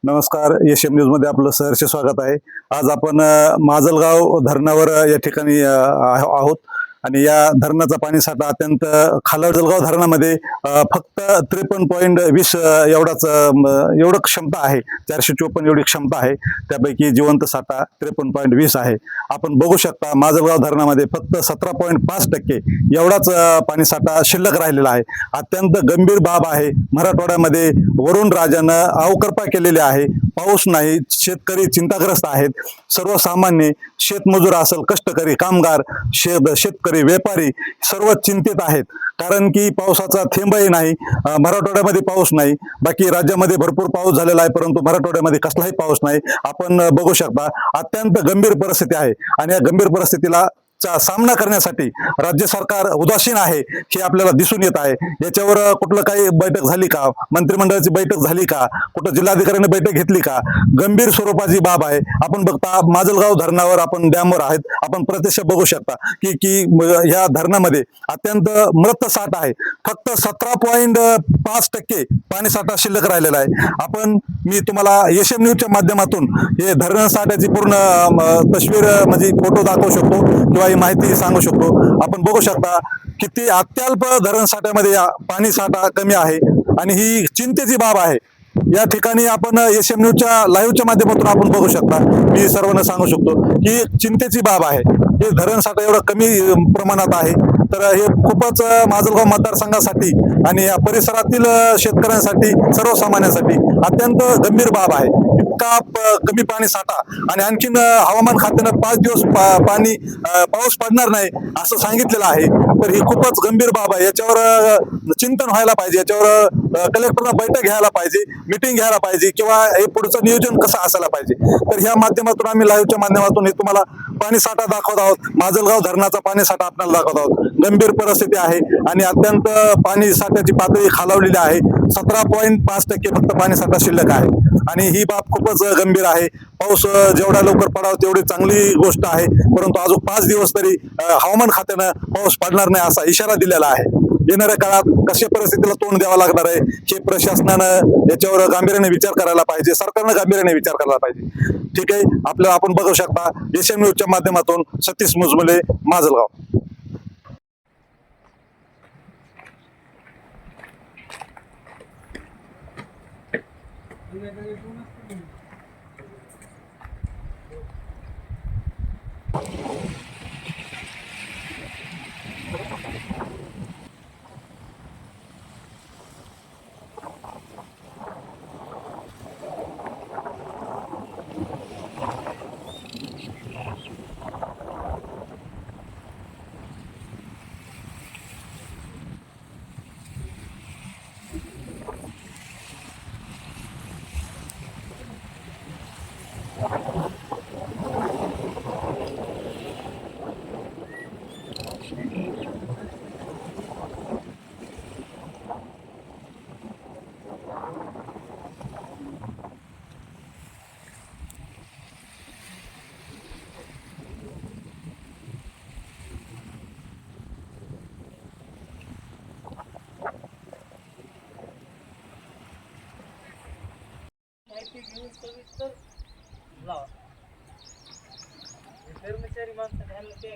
नमस्कार. एम न्यूजमध्ये आपलं सहर्ष स्वागत आहे. आज आपण माजलगाव धरणावर या ठिकाणी आहोत आणि या धरणाचा पाणीसाठा अत्यंत खालाजलगाव धरणामध्ये फक्त 53.20 एवढं क्षमता आहे. 454 एवढी क्षमता आहे. त्यापैकी जिवंत साठा 53.20 आहे. आपण बघू शकता माजलगाव धरणामध्ये फक्त 17.5% एवढाच पाणीसाठा शिल्लक राहिलेला आहे. अत्यंत गंभीर बाब आहे. मराठवाड्यामध्ये वरुण राजानं अवकृपा केलेली आहे. पाऊस नाही, शेतकरी चिंताग्रस्त आहेत. सर्वसामान्य शेतमजूर असेल, कष्टकरी, कामगार, शेतकरी, व्यापारी सर्व चिंतित आहेत. कारण की पावसाचा थेंबही नाही. मराठवाड्यामध्ये पाऊस नाही. बाकी राज्यामध्ये भरपूर पाऊस झालेला आहे, परंतु मराठवाड्यामध्ये कसलाही पाऊस नाही. आपण बघू शकता अत्यंत गंभीर परिस्थिती आहे आणि या गंभीर परिस्थितीला सामना करण्यासाठी राज्य सरकार उदासीन आहे हे आपल्याला दिसून येत आहे. याच्यावर कुठलं काही बैठक झाली का? मंत्रिमंडळाची बैठक झाली का? कुठं जिल्हाधिकाऱ्यांनी बैठक घेतली का? गंभीर स्वरूपाची बाब आहे. आपण बघता माजलगाव धरणावर आपण डॅमवर आहेत. आपण प्रत्यक्ष बघू शकता की या धरणामध्ये अत्यंत मृत साठा आहे. फक्त 17.5% पाणी साठा शिल्लक राहिलेला आहे. मी तुम्हाला एम न्यूजच्या माध्यमातून हे धरण साठ्याची पूर्ण तस्वीर म्हणजे फोटो दाखवू शकतो किंवा माहिती सांगू शकतो. आपण बघू शकता किती अत्यल्प धरण साठ्यामध्ये पाणी साठा कमी आहे आणि ही चिंतेची बाब आहे. या ठिकाणी आपण एम न्यूजच्या लाईव्हच्या माध्यमातून आपण बघू शकता. मी सर्वांना सांगू शकतो की चिंतेची बाब आहे. हे धरण साठा एवढं कमी प्रमाणात आहे, तर हे खूपच माजलगाव मतदारसंघासाठी आणि या परिसरातील शेतकऱ्यांसाठी, सर्वसामान्यांसाठी अत्यंत गंभीर बाब आहे. इतका कमी पाणी साठा आणि आणखीन हवामान खात्यानं 5 दिवस पाऊस पडणार नाही असं सांगितलेलं आहे. तर ही खूपच गंभीर बाब आहे. याच्यावर चिंतन व्हायला पाहिजे. याच्यावर कलेक्टरला बैठक घ्यायला पाहिजे, मीटिंग घ्यायला पाहिजे किंवा हे पुढचं नियोजन कसं असायला पाहिजे. तर ह्या माध्यमातून आम्ही लाईव्हच्या माध्यमातून हे तुम्हाला पाणी साठा दाखवत आहोत. माजलगाव धरणाचा पाणी साठा आपल्याला दाखवत आहोत. गंभीर परिस्थिती आहे आणि अत्यंत पाणी साठ्याची पातळी खालावलेली आहे. 17.5% फक्त पाणी साठा शिल्लक आहे आणि ही बाब खूपच गंभीर आहे. पाऊस जेवढा लवकर पडावा तेवढी चांगली गोष्ट आहे, परंतु अजून 5 दिवस तरी हवामान खात्यानं पाऊस पडणार नाही असा इशारा दिलेला आहे. येणाऱ्या काळात कशा परिस्थितीला तोंड द्यावं लागणार आहे हे प्रशासनानं याच्यावर गांभीर्याने विचार करायला पाहिजे. सरकारनं गांभीर्याने विचार करायला पाहिजे. ठीक आहे. आपण बघू शकता एम न्यूजच्या माध्यमातून सतीश मुजमले, माजलगाव. घेऊन सविस्तर लावा. कर्मचारी माणसं घ्यायला ते